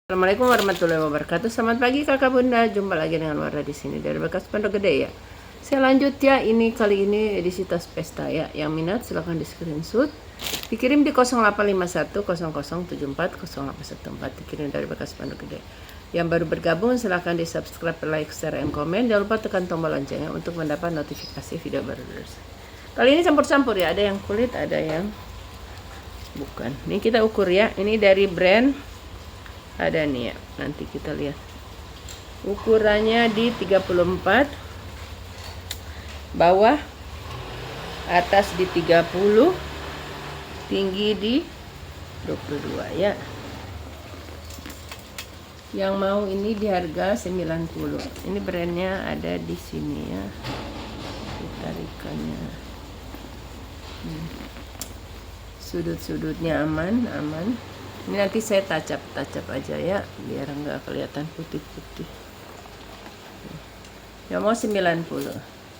Assalamualaikum warahmatullahi wabarakatuh. Selamat pagi kakak bunda. Jumpa lagi dengan Wardah di sini dari bekas pondok gede ya. Saya lanjut ya. Ini kali ini edisi tas pesta ya. Yang minat silahkan di screenshot. Dikirim di 0851 0074 0814. Dikirim dari bekas pondok gede. Yang baru bergabung silahkan di subscribe, like, share, and komen. Jangan lupa tekan tombol loncengnya untuk mendapat notifikasi video baru terus. Kali ini campur-campur ya. Ada yang kulit, ada yang bukan. Ini kita ukur ya. Ini dari brand ada nih ya, nanti kita lihat ukurannya di 34, bawah atas di 30, tinggi di 22 ya. Yang mau ini di harga 90. Ini brandnya ada di sini ya, tarikannya sudut-sudutnya aman. Ini nanti saya tacap aja ya, biar nggak kelihatan putih-putih. Ya mau 90.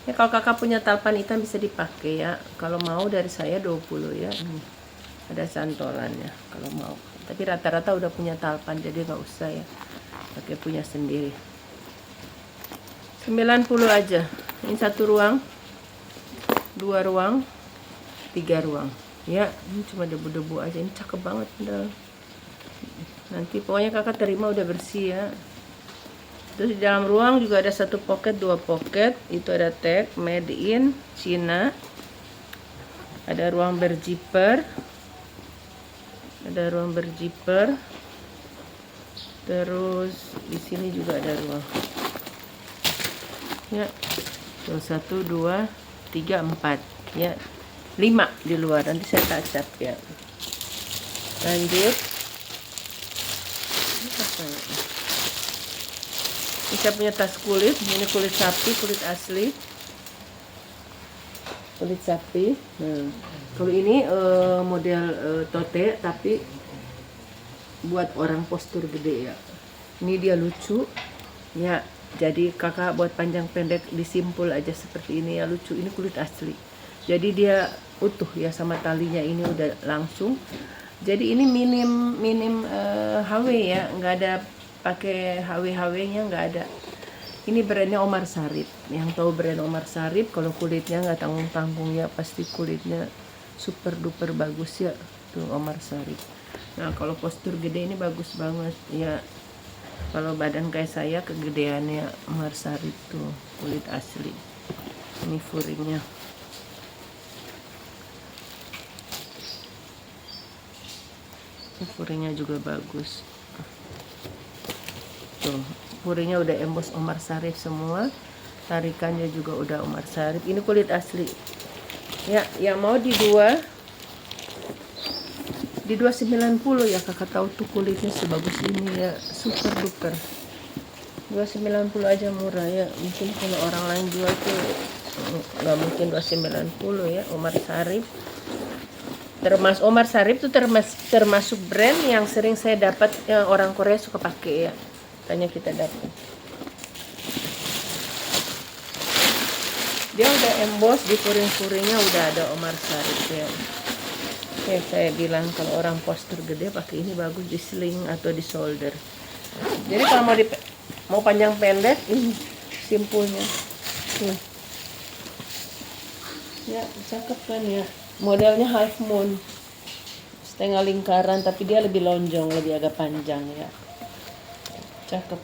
Ya kalau kakak punya talpan hitam bisa dipakai ya. Kalau mau dari saya 20 ya. Ini ada cantolannya kalau mau. Tapi rata-rata udah punya talpan jadi nggak usah ya. Pakai punya sendiri. 90 aja. Ini 1 ruang, 2 ruang, 3 ruang. Ya, ini cuma debu-debu aja. Ini cakep banget udah. Nanti pokoknya kakak terima udah bersih ya. Terus di dalam ruang juga ada 1 pocket, 2 pocket. Itu ada tag made in China. Ada ruang berzipper. Terus di sini juga ada ruang. Ya. Tuh 1 2 3 4 ya. 5 di luar. Nanti saya tacap ya. Lanjut. Ini saya punya tas kulit. Ini kulit sapi, kulit asli, kulit sapi. Kalau ini model tote tapi buat orang postur gede ya. Ini dia lucu ya, jadi kakak buat panjang pendek disimpul aja seperti ini ya, lucu. Ini kulit asli, jadi dia utuh ya, sama talinya ini udah langsung. Jadi ini minim HW ya, nggak ada pakai HW-nya, nggak ada. Ini brandnya Omar Sharif. Yang tahu brand Omar Sharif, kalau kulitnya nggak tanggung-tanggung ya, pasti kulitnya super duper bagus ya. Tuh Omar Sharif. Nah kalau postur gede ini bagus banget ya. Kalau badan kayak saya kegedeannya Omar Sharif tuh, kulit asli. Ini furingnya. Furingnya juga bagus. Tuh, furingnya udah emboss Omar Sharif semua. Tarikannya juga udah Omar Sharif. Ini kulit asli. Ya, yang mau di 290 ya, kakak tahu tuh kulitnya sebagus ini ya, super duper. 290 aja murah ya. Mungkin kalau orang lain jual tuh nggak mungkin 290 ya. Omar Sharif. Omar Sharif itu termasuk brand yang sering saya dapat, yang orang Korea suka pakai ya. Tanya kita dapat. Dia udah emboss di furing-furingnya, udah ada Omar Sharif ya. Oke, saya bilang kalau orang postur gede pakai ini bagus di sling atau di shoulder. Jadi kalau mau panjang pendek, ini simpulnya. Ya, cakep kan ya. Modelnya half moon, setengah lingkaran, tapi dia lebih lonjong, lebih agak panjang ya. Cakep.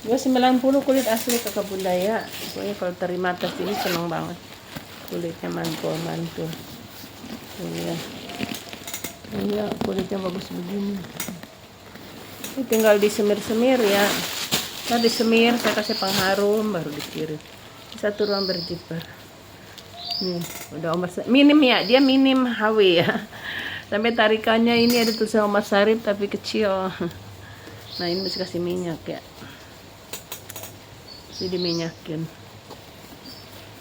290 kulit asli kakak bunda ya. Pokoknya kalau terima tas ini seneng banget. Kulitnya mantul. Ya. Iya, kulitnya bagus begini. Ini tinggal disemir-semir ya. Nah disemir, saya kasih pengharum, baru dikirim. 1 ruang berzipper. Nih, udah Omar Sharif. Minim ya, dia minim HW ya. Sampai tarikannya ini ada tulisan Omar Sharif tapi kecil. Nah, ini mesti kasih minyak ya. Mesti diminyakin.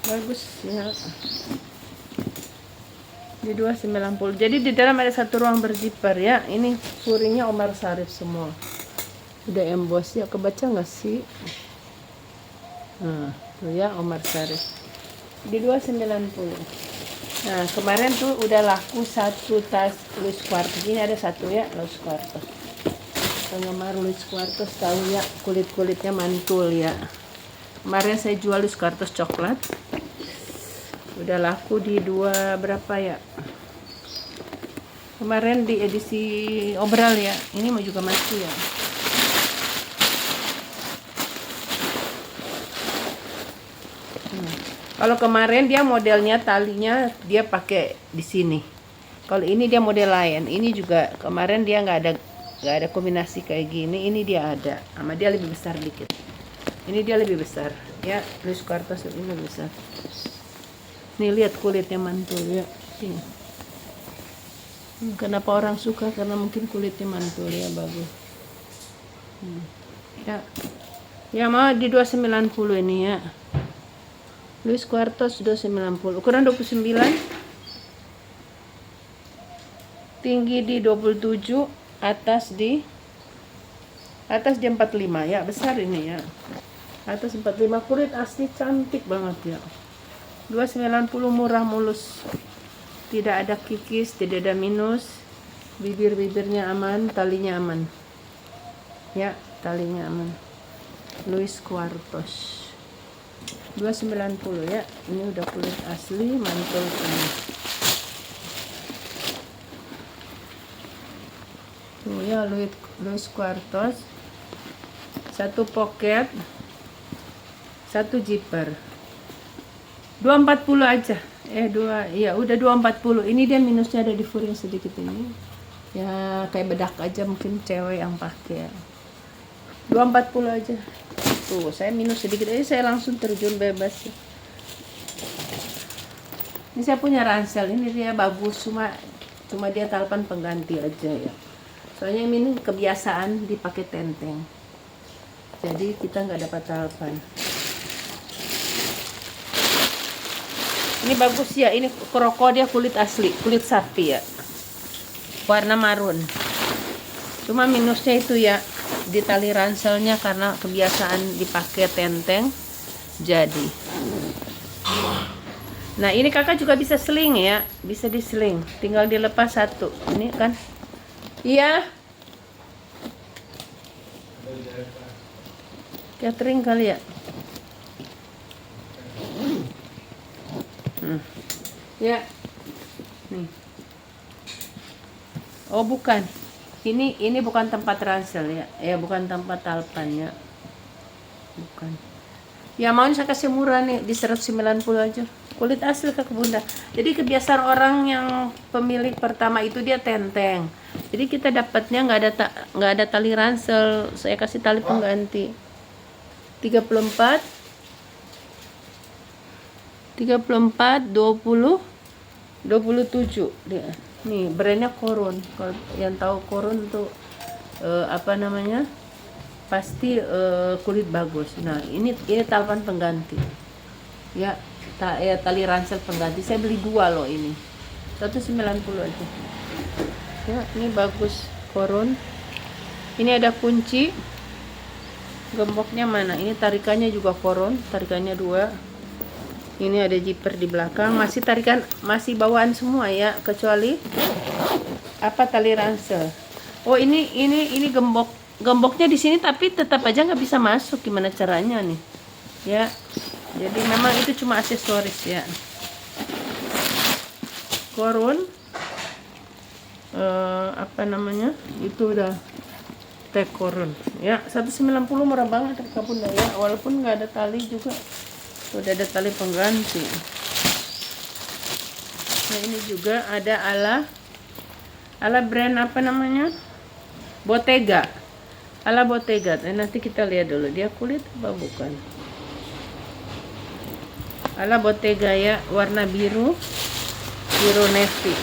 Bagus ya. Di 290. Jadi di dalam ada 1 ruang berzipper ya. Ini furingnya Omar Sharif semua. Udah emboss ya, kebaca nggak sih? Nah, tuh ya Omar Sharif. Di 290. Nah kemarin tuh udah laku 1 tas loose quarter. Ini ada 1 ya loose quarter. penggemar Luis Quartos tahu ya, kulit-kulitnya mantul ya. Kemarin saya jual Luis Quartos coklat, udah laku di berapa ya, kemarin di edisi obral ya. Ini mau juga masih ya. Kalau kemarin dia modelnya talinya dia pakai di sini. Kalau ini dia model lain. Ini juga kemarin dia nggak ada kombinasi kayak gini. Ini dia ada, sama dia lebih besar dikit. Ini dia lebih besar ya. Luis Quartos ini lebih besar. Nih lihat kulitnya mantul ya. Sini. Kenapa orang suka? Karena mungkin kulitnya mantul ya, bagus. Ya, ya mau di 290 ini ya. Luis Quartos 290, ukuran 29, tinggi di 27, atas di 45 ya, besar ini ya. Atas 45, kulit asli cantik banget ya. 290, murah, mulus. Tidak ada kikis, tidak ada minus. Bibir-bibirnya aman, talinya aman. Ya, talinya aman. Luis Quartos 290 ya. Ini udah kulit asli, mantul semua. Tuh ya, Luis Quartos. Satu pocket, satu zipper. 240 aja. Udah 240. Ini dia minusnya ada di furing sedikit ini. Ya, kayak bedak aja mungkin cewek yang pakai. 240 aja. Tuh, saya minus sedikit aja, saya langsung terjun bebas. Ini saya punya ransel, ini dia bagus, cuma dia talpan pengganti aja ya. Soalnya ini kebiasaan dipakai tenteng, jadi kita nggak dapat talpan. Ini bagus ya, ini kroko dia kulit asli, kulit sapi ya, warna marun. Cuma minusnya itu ya, di tali ranselnya karena kebiasaan dipakai tenteng jadi. Nah ini kakak juga bisa seling ya, bisa diseling, tinggal dilepas satu ini kan. Iya catering kali ya. Ya nih. Oh bukan, ini bukan tempat ransel ya, bukan tempat talpannya, bukan. Ya mau saya kasih murah nih di 190 aja, kulit asli Kak Bunda. Jadi kebiasaan orang yang pemilik pertama itu dia tenteng, jadi kita dapatnya nggak ada tali ransel, saya kasih tali pengganti. 34 20 27 dia. Nih brandnya Coron. Kalau yang tahu Coron tuh apa namanya, pasti kulit bagus. Nah ini talpan pengganti ya, tali ransel pengganti. Saya beli 2 loh ini, 190 aja ya. Ini bagus Coron. Ini ada kunci gemboknya mana, ini tarikannya juga Coron, tarikannya 2. Ini ada zipper di belakang, masih bawaan semua ya, kecuali apa tali ransel. Oh ini gemboknya di sini, tapi tetap aja nggak bisa masuk. Gimana caranya nih ya? Jadi memang itu cuma aksesoris ya. Coron apa namanya itu udah tag Coron ya, 190 murah banget Kak Bunda ya, walaupun nggak ada tali juga. Udah ada tali pengganti. Nah ini juga ada ala brand apa namanya, Bottega, ala Bottega. Nanti kita lihat dulu dia kulit apa bukan. Ala Bottega ya, warna biru navy.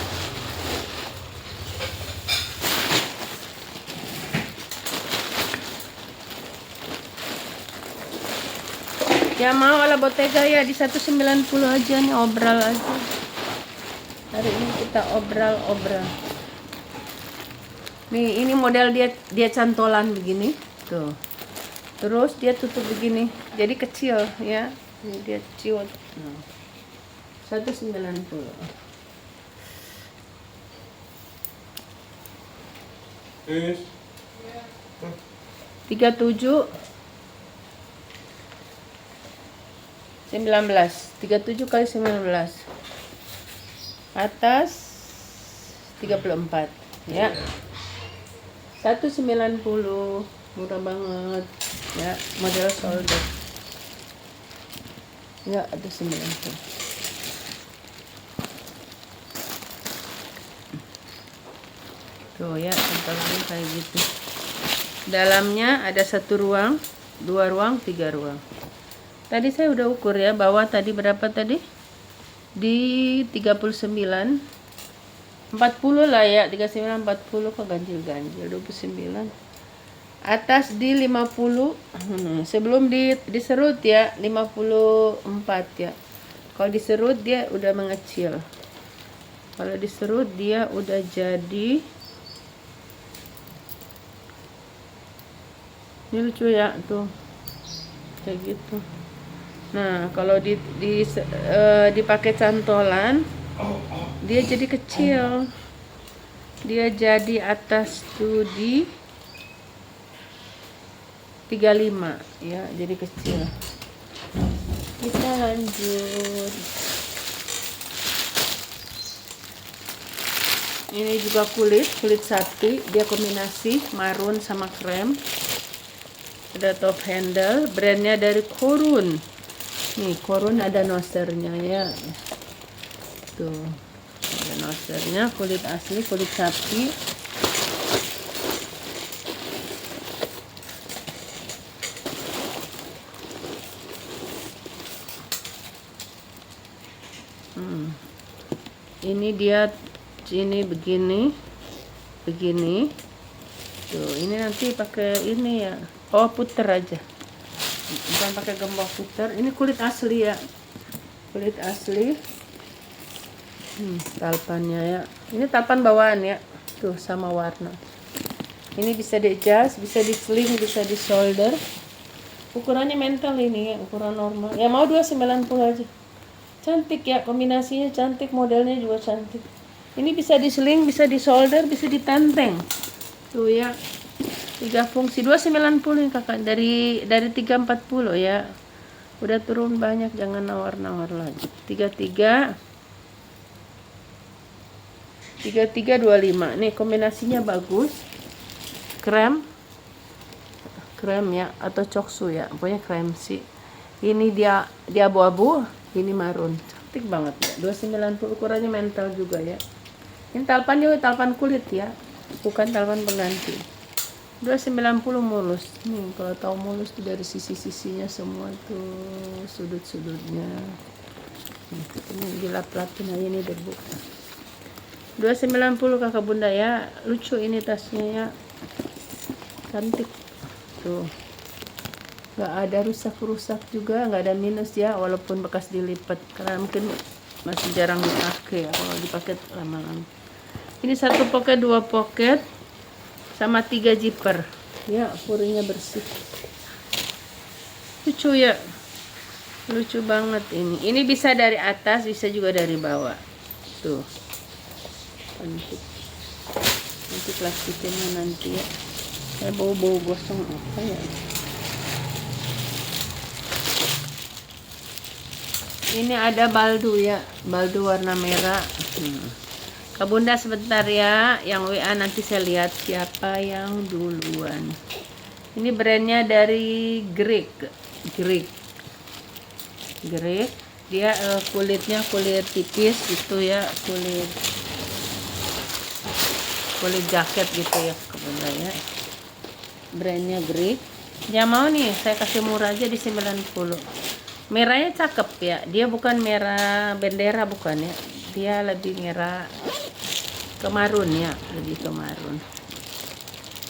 Ya mau ala Bottega ya di 190 aja nih, obral aja. Hari ini kita obral. Nih ini model dia cantolan begini tuh. Terus dia tutup begini, jadi kecil ya. Ini dia ciut. Nah, 190. 37 37 kali 19 atas 34 ya. 190, murah banget ya, model shoulder ya. Ada 90 tuh ya, tempelnya kayak gitu. Dalamnya ada 1 ruang, 2 ruang, 3 ruang. Tadi saya udah ukur ya, bawah tadi berapa tadi? Di 39 40 lah ya, 39 40 kok ganjil-ganjil 29. Atas di 50. Sebelum diserut ya 54 ya. Kalau diserut dia udah mengecil. Kalau diserut dia udah jadi, ini lucu ya tuh, kayak gitu. Nah, kalau dipakai cantolan, dia jadi kecil. Dia jadi atas tuh di 35 ya, jadi kecil. Kita lanjut. Ini juga kulit sapi, dia kombinasi marun sama krem. Ada top handle, brandnya dari Korun. Nih, Korun ada nosernya ya. Tuh, ada nosernya, kulit asli, kulit sapi. Ini dia, ini begini. Tuh, ini nanti pakai ini ya. Oh, puter aja. Bukan pakai gembok, puter. Ini kulit asli ya. Kulit asli. Talpannya ya. Ini talpan bawaan ya. Tuh, sama warna. Ini bisa di-adjust, bisa di-sling, bisa di-shoulder. Ukurannya mental ini ya, ukuran normal. Ya mau 290 aja. Cantik ya, kombinasinya cantik, modelnya juga cantik. Ini bisa di-sling, bisa di-shoulder, bisa ditenteng. Tuh ya. 3 fungsi. 290 nih kakak, dari 340 ya. Udah turun banyak, jangan nawar-nawar lagi. 33 25. Nih kombinasinya bagus. Krem ya, atau coksu ya, pokoknya krem sih. Ini dia abu-abu, ini marun, cantik banget ya. 290, ukurannya mental juga ya. Ini talpan juga talpan kulit ya, bukan talpan pengganti. 290 mulus. Nih kalau tahu mulus tuh dari sisi-sisinya semua tuh, sudut-sudutnya. Ini dilap-lapin aja, ini debu. 290 kakak bunda ya, lucu ini tasnya ya, cantik. Tuh, nggak ada rusak-rusak juga, nggak ada minus ya, walaupun bekas dilipat karena mungkin masih jarang dipakai ya, kalau dipakai lama-lama. Ini 1 pocket, 2 pocket, sama 3 zipper ya, puringnya bersih, lucu ya, lucu banget ini. Ini bisa dari atas, bisa juga dari bawah. Tuh, nanti plastiknya nanti ya. Kayak bau-bau gosong apa ya. Ini ada baldu ya, baldu warna merah. Kak bunda sebentar ya, yang WA nanti saya lihat siapa yang duluan. Ini brandnya dari Greek. Dia kulitnya kulit tipis gitu ya, kulit jaket gitu ya Kak bunda ya. Brandnya Greek. Dia mau nih, saya kasih murah aja di 90. Merahnya cakep ya, dia bukan merah bendera, bukan ya, dia lebih merah ke marun ya, lebih ke marun.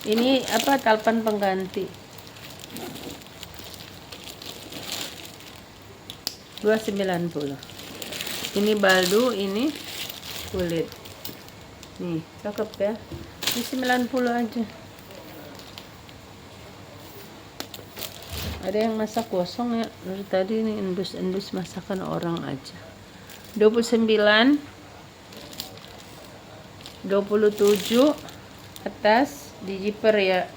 Ini apa, talpan pengganti. 290. Ini baldu, ini kulit. Nih, cakep ya. Di 90 aja. Ada yang masak kosong ya, dari tadi ini endus masakan orang aja. 29 27 atas di zipper ya.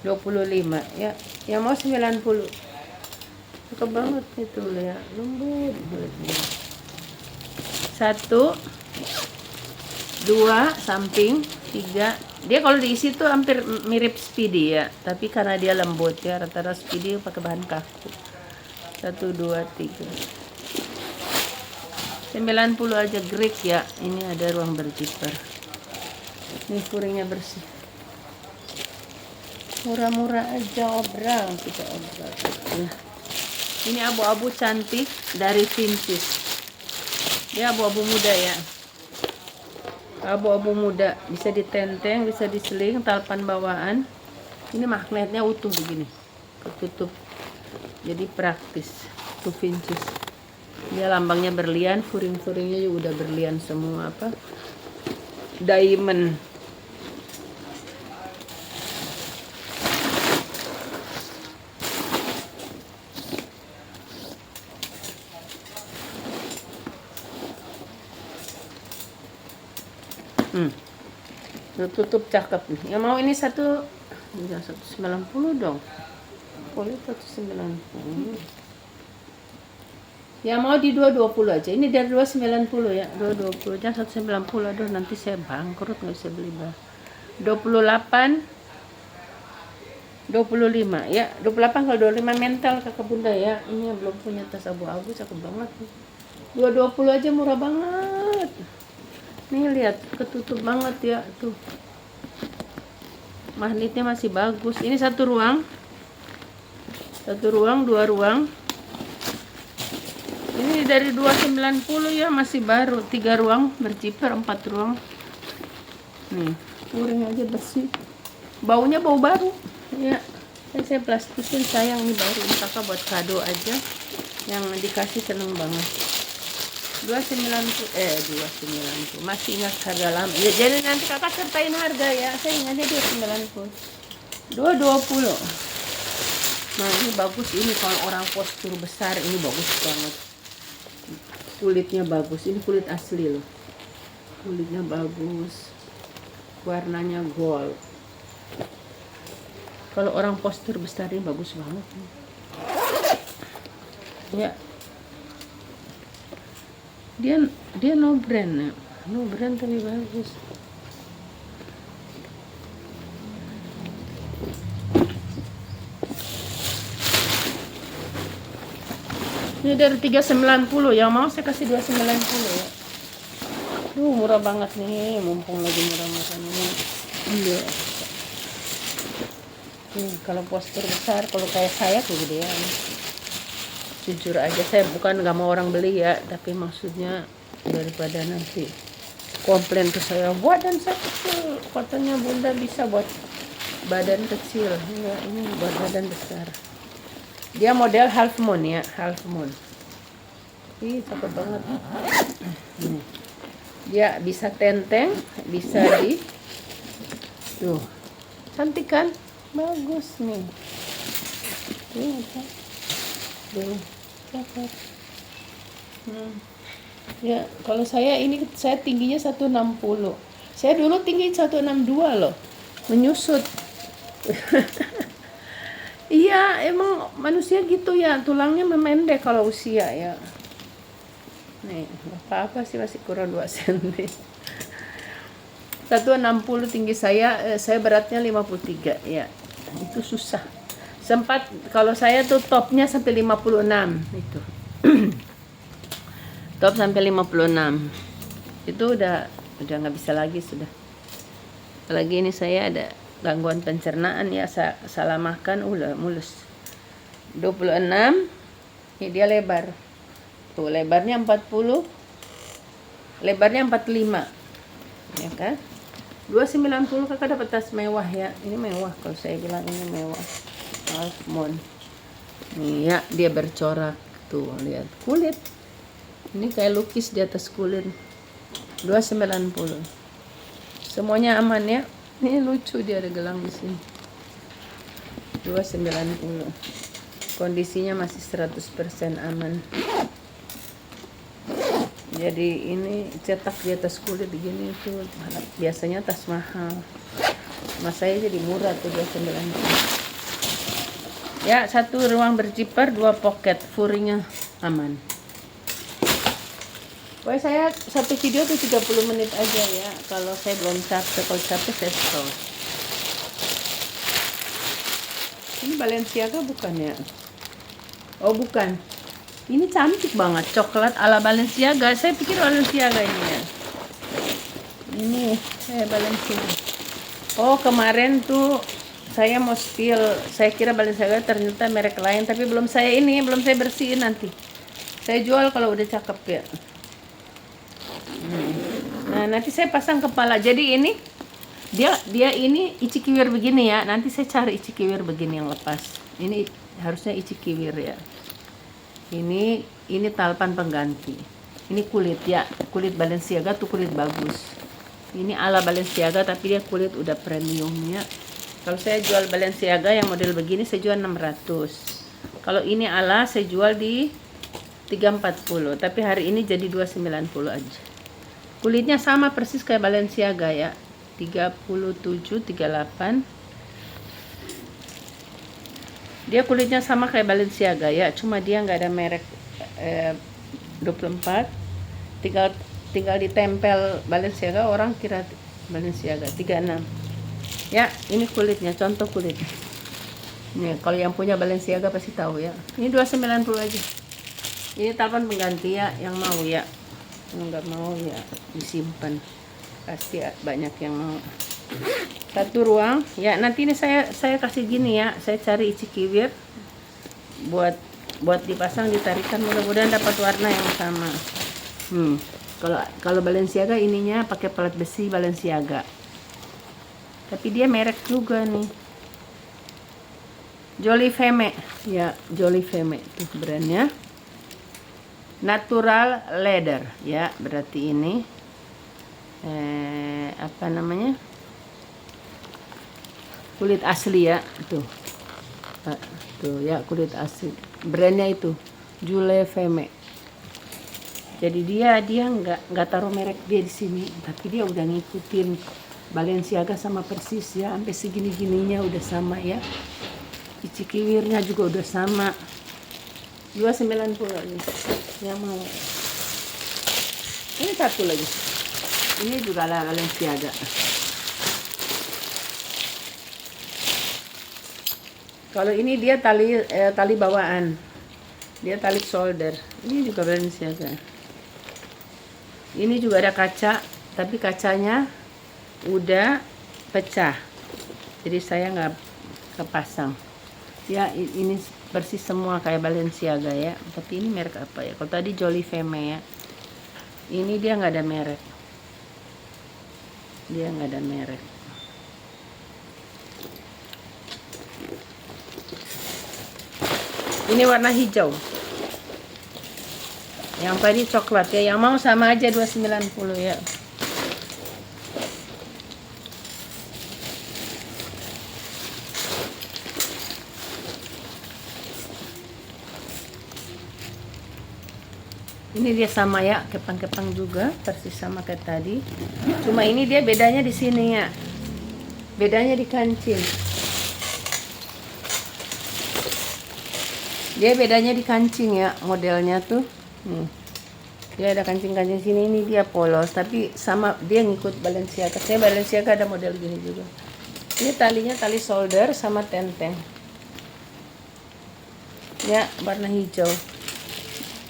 25 ya. Yang mau 90. Suka banget itu ya, lembut kulitnya. 1 2 samping, 3. Dia kalau diisi tuh hampir mirip Speedy ya, tapi karena dia lembut ya, rata-rata Speedy pakai bahan kaku. 1 2 3 90 aja Greek ya. Ini ada ruang berzipper. Ini kuringnya bersih. Murah-murah aja, obrang kita obrang. Nah, ini abu-abu cantik dari Vintage. Dia abu-abu muda ya. Abu-abu muda, bisa ditenteng, bisa diseling, talpan bawaan. Ini magnetnya utuh begini, ketutup. Jadi praktis. Tuh Vintage. Dia lambangnya berlian, furing-furingnya juga udah berlian semua apa? Diamond. Tutup cakep nih. Yang mau ini 190 dong. Boleh 190. Yang mau di 220 aja. Ini dari 290 ya. 220 jangan 190. Aduh nanti saya bangkrut nggak bisa beli bah. 28 25 ya. 28 kalau 25 mental kakak bunda ya. Ini yang belum punya tas abu-abu cakep banget nih. 220 aja murah banget. Nih lihat ketutup banget ya tuh. Magnetnya masih bagus. Ini 1 ruang. 1 ruang, 2 ruang. Ini dari 290 ya, masih baru. 3 ruang berzipper, 4 ruang. Nih, kuring aja bersih. Baunya bau baru. Ya, saya plastikin sayang ini baru. Ini kakak buat kado aja. Yang dikasih seneng banget. 290 masih ingat harga lama ya, jadi nanti kakak sertain harga ya, saya ingatnya 290 220. Nah ini bagus, ini kalau orang postur besar ini bagus banget, kulitnya bagus, ini kulit asli loh, kulitnya bagus, warnanya gold. Kalau orang postur besar ini bagus banget ya. Dia no brand ya. No brand tapi bagus. Ini dari 390, yang mau saya kasih 290 ya. Murah banget nih, mumpung lagi murah-murah nih. Iya. Kalau postur besar, kalau kayak saya kegedean. Jujur aja saya bukan nggak mau orang beli ya, tapi maksudnya daripada nanti komplain ke saya badan saya kecil, katanya bunda bisa buat badan kecil. Ya, ini buat badan besar. Dia model half moon ya, half moon. Ih cakep banget. Dia bisa tenteng, bisa di tuh, cantik kan, bagus nih. Tuh cakep. Ya kalau saya ini, saya tingginya 160. Saya dulu tinggi 162 loh, menyusut. Iya emang manusia gitu ya, tulangnya memendek kalau usia ya. Nih apa sih, masih kurang 2 cm. 160 tinggi saya beratnya 53 ya, itu susah. Sempat kalau saya tuh topnya sampai 56 itu. Top sampai 56. Itu udah nggak bisa lagi sudah. Apalagi ini saya ada gangguan pencernaan ya, salah makan udah mulus. 26. Ini dia lebar. Tuh lebarnya 40. Lebarnya 45. Ya kan? 290 kakak dapat tas mewah ya. Ini mewah kalau saya bilang ini mewah. Almond. Nih ya, dia bercorak tuh, lihat kulit. Ini kayak lukis di atas kulit. 290. Semuanya aman ya. Ini lucu, dia ada gelang di sini. 290. Kondisinya masih 100% aman. Jadi ini cetak di atas kulit begini tuh biasanya tas mahal. Mas saya jadi murah tuh 290. Ya, 1 ruang berzipper, 2 pocket, furingnya aman. Pokoknya saya satu video tuh 30 menit aja ya. Kalau saya belum capek, kalau capek saya stop. Ini Balenciaga bukan ya? Oh bukan. Ini cantik banget, coklat ala Balenciaga. Saya pikir Balenciaga ini ya. Ini saya Balenciaga. Oh kemarin tuh saya mau spill, saya kira Balenciaga ternyata merek lain, tapi belum saya bersihin nanti. Saya jual kalau udah cakep ya. Nah nanti saya pasang kepala. Jadi ini dia ini ichikiwir begini ya. Nanti saya cari ichikiwir begini yang lepas. Ini harusnya ichikiwir ya. Ini talpan pengganti. Ini kulit ya, kulit Balenciaga tuh kulit bagus. Ini ala Balenciaga tapi dia kulit udah premium ya. Kalau saya jual Balenciaga yang model begini saya jual 600. Kalau ini ala saya jual di 340, tapi hari ini jadi 290 aja. Kulitnya sama persis kayak Balenciaga ya. 37 38. Dia kulitnya sama kayak Balenciaga ya, cuma dia nggak ada merek 24. Tinggal ditempel Balenciaga, orang kira Balenciaga 36. Ya, ini kulitnya, contoh kulitnya. Nih, kalau yang punya Balenciaga pasti tahu ya. Ini 290 aja. Ini talpan pengganti ya, yang mau ya. Kalau nggak mau ya disimpan. Pasti banyak yang mau. 1 ruang. Ya, nanti ini saya kasih gini ya. Saya cari ichikiwir buat dipasang, ditarikan, mudah-mudahan dapat warna yang sama. Kalau Balenciaga ininya pakai pelat besi Balenciaga. Tapi dia merek juga nih. Jolly Femme. Ya, Jolly Femme itu brandnya. Natural leather ya, berarti ini apa namanya? Kulit asli ya, tuh. Tuh ya, kulit asli. Brandnya itu Jolly Femme. Jadi dia nggak taruh merek dia di sini, tapi dia udah ngikutin Balenciaga sama persis ya, sampai segini-gininya udah sama ya. Ichikiwirnya juga udah sama. 290 lagi. Yang mau. Ini satu lagi. Ini juga Balenciaga. Kalau ini dia tali bawaan. Dia tali shoulder. Ini juga Balenciaga. Ini juga ada kaca, tapi kacanya udah pecah. Jadi saya nggak kepasang. Ya ini persis semua kayak Balenciaga ya. Tapi ini merek apa ya? Kalau tadi Jolly Femme ya. Ini dia nggak ada merek. Dia nggak ada merek. Ini warna hijau. Yang tadi coklat ya. Yang mau sama aja 290 ya. Ini dia sama ya, kepang-kepang juga, persis sama kayak tadi. Cuma ini dia bedanya di sini ya. Bedanya di kancing. Dia bedanya di kancing ya, modelnya tuh. Nih. Dia ada kancing-kancing sini, ini dia polos, tapi sama dia ngikut Balenciaga. Saya Balenciaga ada model gini juga. Ini talinya tali shoulder sama tenteng. Ya, warna hijau.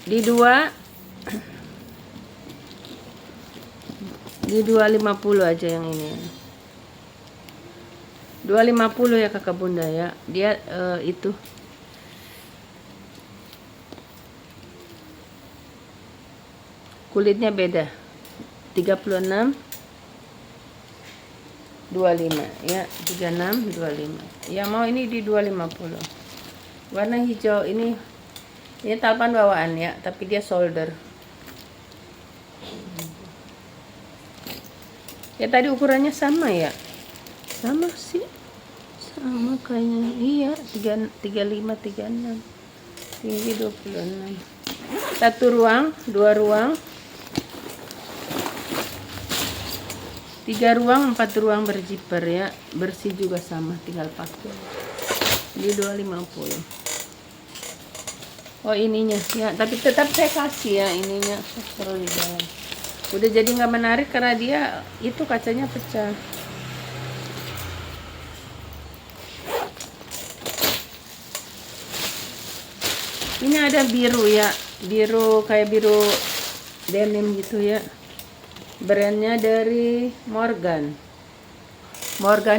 Di 250 aja yang ini. 250 ya kakak bunda ya. Dia itu kulitnya beda. 36 25 ya, 36 25. Ya mau ini di 250. Warna hijau ini talpan bawaan ya, tapi dia shoulder. Ya tadi ukurannya sama ya. Sama sih. Sama kayaknya. Iya, 35 36. Tinggi 26. 1 ruang, 2 ruang. 3 ruang 4 ruang berzipper ya, bersih juga sama, tinggal pakai. Ini 250. Oh ininya ya, tapi tetap saya kasih ya ininya, taruh di dalam. Udah jadi nggak menarik karena dia itu kacanya pecah. Ini ada biru ya, biru kayak biru denim gitu ya. Brandnya dari Morgan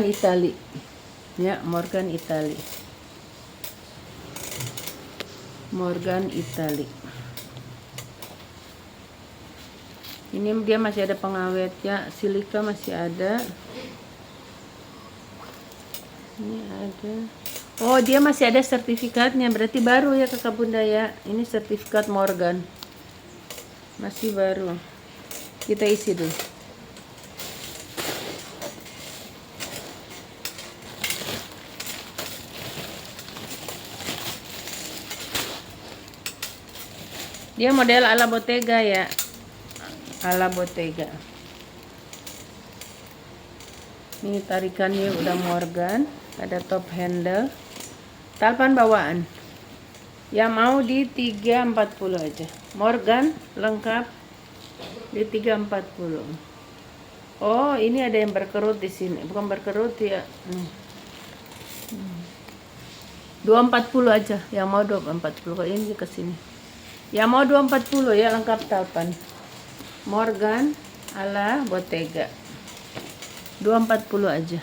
Italy ya, Morgan Italy. Ini dia masih ada pengawet ya, silika masih ada. Ini ada, oh dia masih ada sertifikatnya, berarti baru ya kakak bunda ya. Ini sertifikat Morgan, masih baru. Kita isi dulu. Dia model ala Bottega ya, ala Bottega. Ini tarikannya udah Morgan, ada top handle, talpan bawaan. Yang mau di 340 aja. Morgan lengkap di 340. Oh, ini ada yang berkerut di sini. Bukan berkerut ya. 240 aja. Yang mau 240. Kalau ini ke sini. Yang mau 240 ya, lengkap talpan. Morgan ala Bottega. 240 aja.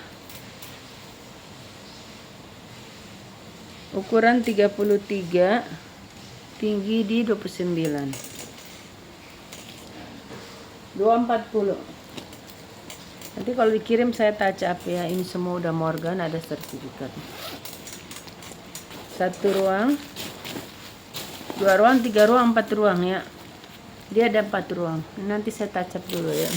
Ukuran 33, tinggi di 29. 240. Nanti kalau dikirim saya touch up ya. Ini semua udah Morgan, ada sertifikat. 1 ruang, 2 ruang, 3 ruang, 4 ruang ya. Dia ada 4 ruang. Nanti saya touch up dulu ya.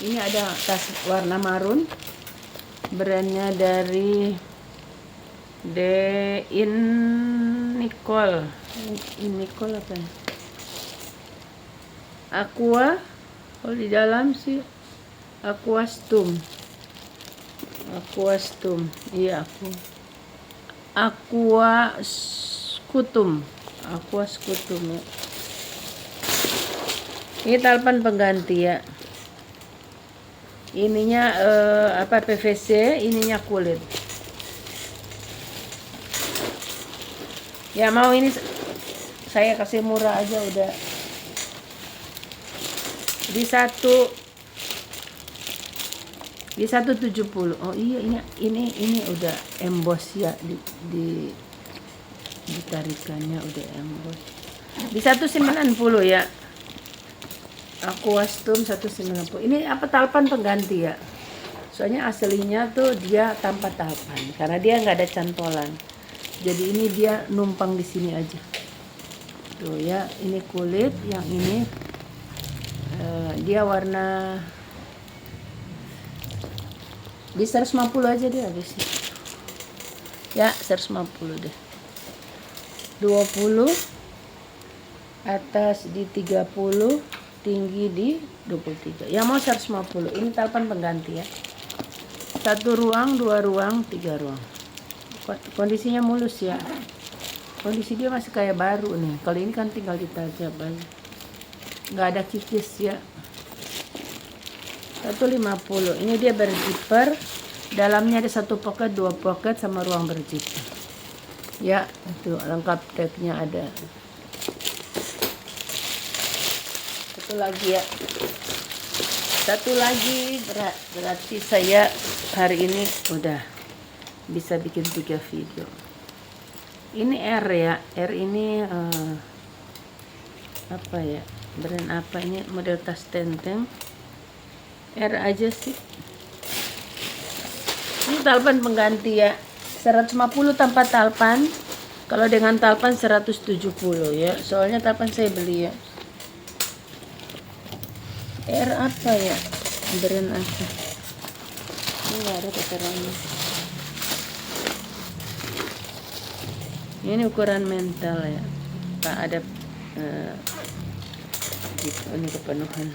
Ini ada tas warna marun, brandnya dari Nicole apa ya? Aqua, kalau di dalam sih Aqua Stum, iya Aqua Scutum ya. Ini talpan pengganti ya. Ininya PVC, ininya kulit. Ya mau ini saya kasih murah aja udah. Di 170. Oh iya, ini udah emboss ya, di tarikannya udah emboss. Di 190 ya. Aqua Stum 190. Ini apa, talpan pengganti ya. Soalnya aslinya tuh dia tanpa talpan karena dia nggak ada cantolan. Jadi ini dia numpang di sini aja. Tuh ya, ini kulit, yang ini dia warna di 150 aja deh habis. Ya, 150 deh. 20 atas di 30, tinggi di 23. Yang mau 150. Ini talpan pengganti ya. 1 ruang, 2 ruang, 3 ruang. Kondisinya mulus ya. Kondisi dia masih kayak baru nih. Kalau ini kan tinggal ditajam aja. Nggak ada kikis ya. 150. Ini dia berzipper. Dalamnya ada 1 pocket, 2 pocket sama ruang berzipper. Ya, itu lengkap tagnya ada. Satu lagi ya. Satu lagi berarti saya hari ini udah bisa bikin 3 video. Ini R ya. R ini apa ya? Brand apa ini? Model tas tenteng. R aja sih. Ini talpan pengganti ya. 150 tanpa talpan. Kalau dengan talpan 170 ya. Soalnya talpan saya beli ya. R apa ya? Brand apa? Ini nggak ada keterangannya. Ini ukuran mental ya Pak, ada gitu, ini kepenuhan.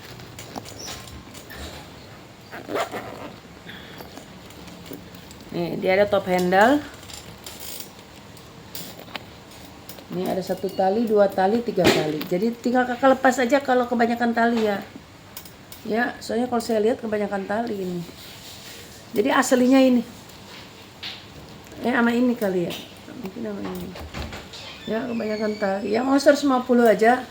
Nih dia ada top handle. Ini ada 1 tali, 2 tali, 3 tali. Jadi tinggal kakak lepas aja kalau kebanyakan tali ya. Ya, soalnya kalau saya lihat kebanyakan tali ini. Jadi aslinya ini. Sama ini kali ya. Mungkin sama ini. Ya, kebanyakan tali. Yang mau 150 aja.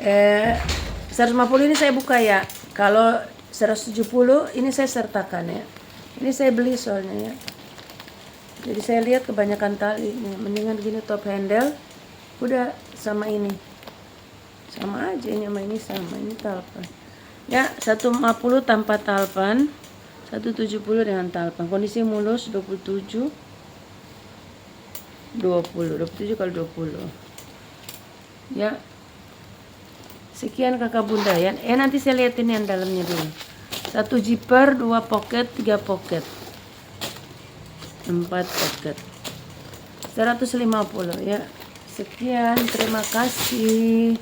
150 ini saya buka ya. Kalau 170 ini saya sertakan ya. Ini saya beli soalnya ya. Jadi saya lihat kebanyakan tali nih, mendingan gini top handle, udah sama ini, sama aja ini sama ini sama, ini talpan. Ya 150 tanpa talpan, 170 dengan talpan. Kondisi mulus 27 kali 20. Ya. Sekian kakak bunda ya. Nanti saya liatin yang dalamnya dulu. 1 zipper, 2 pocket, 3 pocket. 4 pocket 150 ya. Sekian, terima kasih.